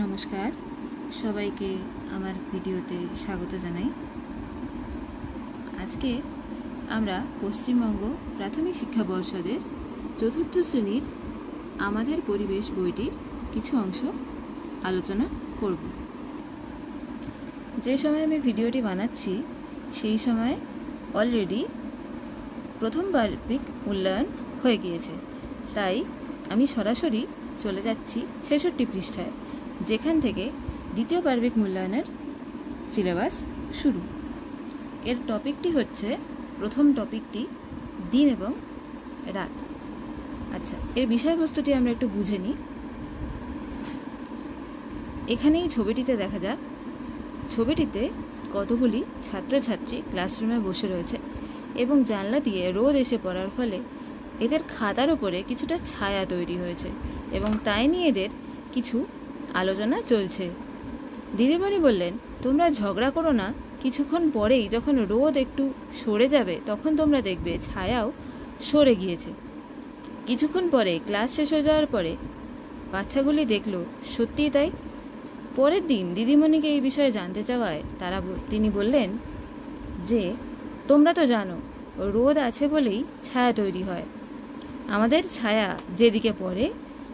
নমস্কার, সবাইকে আমার ভিডিওতে স্বাগত জানাই। আজকে আমরা পশ্চিমবঙ্গ প্রাথমিক শিক্ষা পর্ষদের চতুর্থ শ্রেণীর আমাদের পরিবেশ বইটির কিছু অংশ আলোচনা করব। যে সময় আমি ভিডিওটি বানাচ্ছি সেই সময় অলরেডি প্রথম বার্ষিক মূল্যায়ন হয়ে গিয়েছে, তাই আমি সরাসরি চলে যাচ্ছি ৬৬ পৃষ্ঠায়, যেখান থেকে দ্বিতীয় বার্ষিক মূল্যায়নের সিলেবাস শুরু। এর টপিকটি হচ্ছে, প্রথম টপিকটি দিন এবং রাত। আচ্ছা, এর বিষয়বস্তুটি আমরা একটু বুঝে নিই। এখানেই ছবিটিতে দেখা যাক, ছবিটিতে কতগুলি ছাত্রছাত্রী ক্লাসরুমে বসে রয়েছে এবং জানলা দিয়ে রোদ এসে পড়ার ফলে এদের খাতার উপরে কিছুটা ছায়া তৈরি হয়েছে এবং তাই নিয়ে এদের কিছু আলোচনা চলছে। দিদিমণি বললেন, তোমরা ঝগড়া করো না, কিছুক্ষণ পরেই যখন রোদ একটু সরে যাবে তখন তোমরা দেখবে ছায়াও সরে গিয়েছে। কিছুক্ষণ পরে ক্লাস শেষ হয়ে যাওয়ার পরে বাচ্চাগুলি দেখলো সত্যিই তাই। পরের দিন দিদিমণিকে এই বিষয়ে জানতে চাওয়ায় তিনি বললেন যে, তোমরা তো জানো রোদ আছে বলেই ছায়া তৈরি হয়। আমাদের ছায়া যেদিকে পড়ে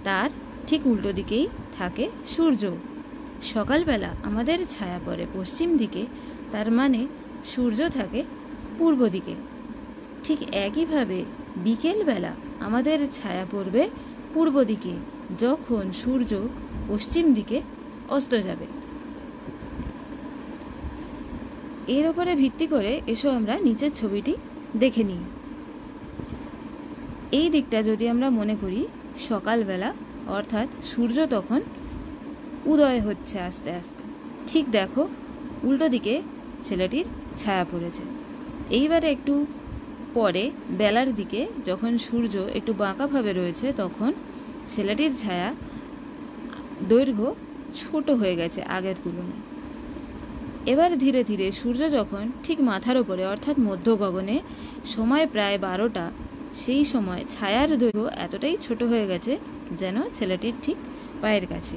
তার ঠিক উল্টো দিকেই থাকে সূর্য। সকালবেলা আমাদের ছায়া পড়ে পশ্চিম দিকে, তার মানে সূর্য থাকে পূর্ব দিকে। ঠিক একইভাবে বিকেলবেলা আমাদের ছায়া পড়বে পূর্ব দিকে, যখন সূর্য পশ্চিম দিকে অস্ত যাবে। এর উপরে ভিত্তি করে এসো আমরা নিচের ছবিটি দেখে নিই। এই দিকটা যদি আমরা মনে করি সকালবেলা, অর্থাৎ সূর্য তখন উদয় হচ্ছে আস্তে আস্তে। ঠিক দেখো উল্টো দিকে ছেলেটির ছায়া পড়েছে। এইবারে একটু পরে বেলার দিকে যখন সূর্য একটু বাঁকাভাবে রয়েছে তখন ছেলেটির ছায়া দৈর্ঘ্য ছোট হয়ে গেছে আগের তুলনায়। এবার ধীরে ধীরে সূর্য যখন ঠিক মাথার উপরে, অর্থাৎ মধ্য গগনে, সময় প্রায় 12টা, সেই সময় ছায়ার দৈর্ঘ্য এতটাই ছোট হয়ে গেছে যেন ছেলেটির ঠিক পায়ের কাছে।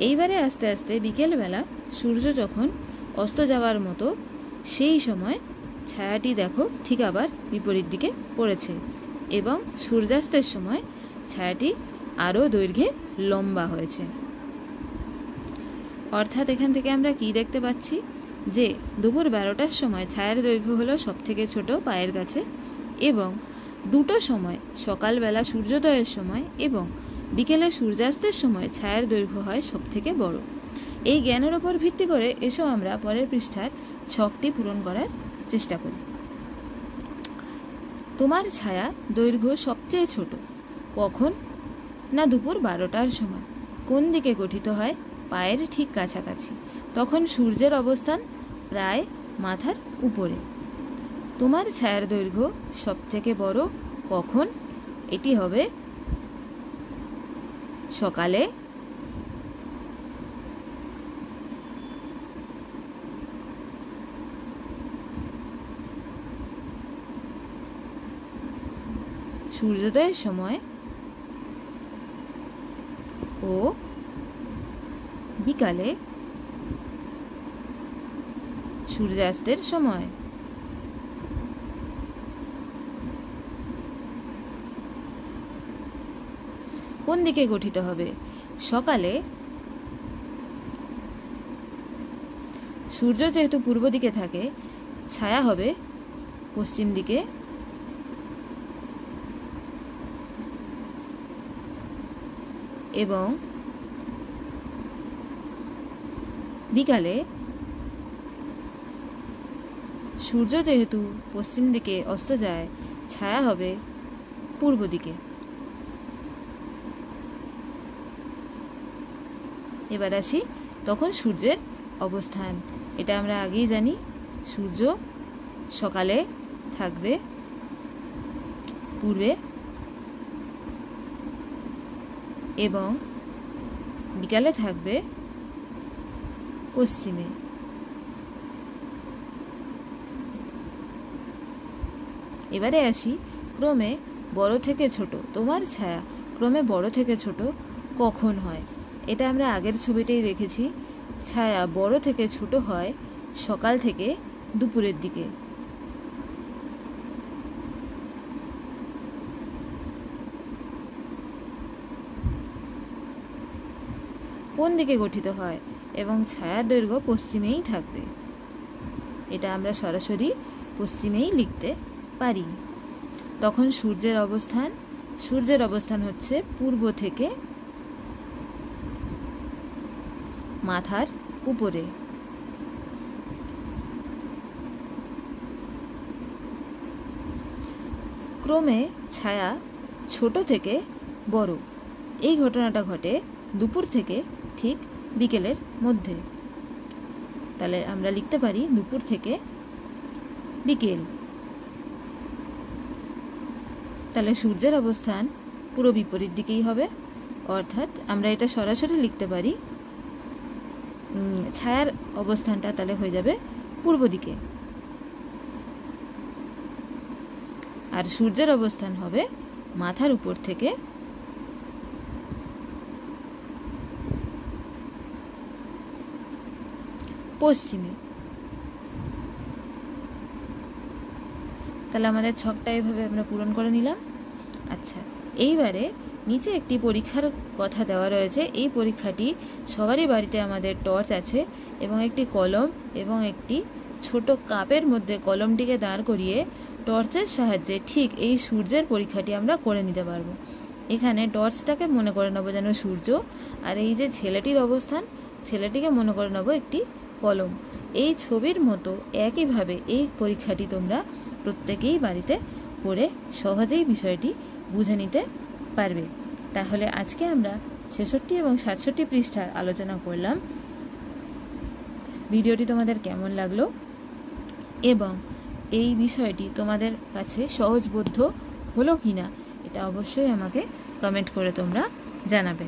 এইবারে আস্তে আস্তে বিকেলবেলা সূর্য যখন অস্ত যাওয়ার মতো, সেই সময় ছায়াটি দেখো ঠিক আবার বিপরীত দিকে পড়েছে এবং সূর্যাস্তের সময় ছায়াটি আরও দৈর্ঘ্যে লম্বা হয়েছে। অর্থাৎ এখান থেকে আমরা কি দেখতে পাচ্ছি যে দুপুর 12টার সময় ছায়ার দৈর্ঘ্য হলো সবথেকে ছোট পায়ের কাছে, এবং দুটো সময়, সকালবেলা সূর্যোদয়ের সময় এবং বিকেলে সূর্যাস্তের সময় ছায়ার দৈর্ঘ্য হয় সবথেকে বড়। এই জ্ঞানের ওপর ভিত্তি করে এসো আমরা পরের পৃষ্ঠার ছকটি পূরণ করার চেষ্টা করি। তোমার ছায়া দৈর্ঘ্য সবচেয়ে ছোট কখন? না দুপুর 12টার সময়। কোন দিকে গঠিত হয়? পায়ের ঠিক কাছাকাছি। তখন সূর্যের অবস্থান প্রায় মাথার উপরে। তোমার ছায়ার দৈর্ঘ্য সবথেকে বড় কখন? এটি হবে সকালে। সূর্যোদয়ের সময় ও বিকালে সূর্যাস্তের সময়। কোন দিকে গঠিত হবে? সকালে সূর্য যেহেতু পূর্ব দিকে থাকে, ছায়া হবে পশ্চিম দিকে, এবং বিকালে সূর্য যেহেতু পশ্চিম দিকে অস্ত যায়, ছায়া হবে পূর্ব দিকে। এবার আসি তখন সূর্যের অবস্থান। এটা আমরা আগেই জানি, সূর্য সকালে থাকবে পূর্বে এবং বিকালে থাকবে পশ্চিমে। এবারে আসি ক্রমে বড় থেকে ছোট। তোমার ছায়া ক্রমে বড় থেকে ছোট কখন হয়? এটা আমরা আগের ছবিতেই দেখেছি। ছায়া বড় থেকে ছোট হয় সকাল থেকে দুপুরের দিকে। কোন দিকে গঠিত হয় এবং ছায়ার দৈর্ঘ্য পশ্চিমেই থাকবে। এটা আমরা সরাসরি পশ্চিমেই লিখতে পারি। তখন সূর্যের অবস্থান হচ্ছে পূর্ব থেকে মাথার উপরে। ক্রমে ছায়া ছোট থেকে বড়, এই ঘটনাটা ঘটে দুপুর থেকে ঠিক বিকেলের মধ্যে। তাহলে আমরা লিখতে পারি দুপুর থেকে বিকেল। তাহলে সূর্যের অবস্থান পুরো বিপরীত দিকেই হবে, অর্থাৎ আমরা এটা সরাসরি লিখতে পারি ছায়ার অবস্থানটা তাহলে হয়ে যাবে পূর্ব দিকে, আর সূর্যের অবস্থান হবে মাথার উপর থেকে পশ্চিমে। তাহলে আমাদের ছকটা এভাবে আমরা পূরণ করে নিলাম। আচ্ছা, এইবারে নিচে একটি পরীক্ষার কথা দেওয়া রয়েছে। এই পরীক্ষাটি সবারই বাড়িতে আমাদের টর্চ আছে এবং একটি কলম এবং একটি ছোট কাপের মধ্যে কলমটিকে দাঁড় করিয়ে টর্চের সাহায্যে ঠিক এই সূর্যের পরীক্ষাটি আমরা করে নিতে পারবো। এখানে টর্চটাকে মনে করে নেবো যেন সূর্য, আর এই যে ছেলেটির অবস্থান, ছেলেটিকে মনে করে নেবো একটি কলম। এই ছবির মতো একইভাবে এই পরীক্ষাটি তোমরা প্রত্যেকেই বাড়িতে করে সহজেই বিষয়টি বুঝে নিতে পারবে। তাহলে আজকে আমরা 66 এবং 67 পৃষ্ঠার আলোচনা করলাম। ভিডিওটি তোমাদের কেমন লাগলো এবং এই বিষয়টি তোমাদের কাছে সহজবোধ্য হলো কিনা এটা অবশ্যই আমাকে কমেন্ট করে তোমরা জানাবে।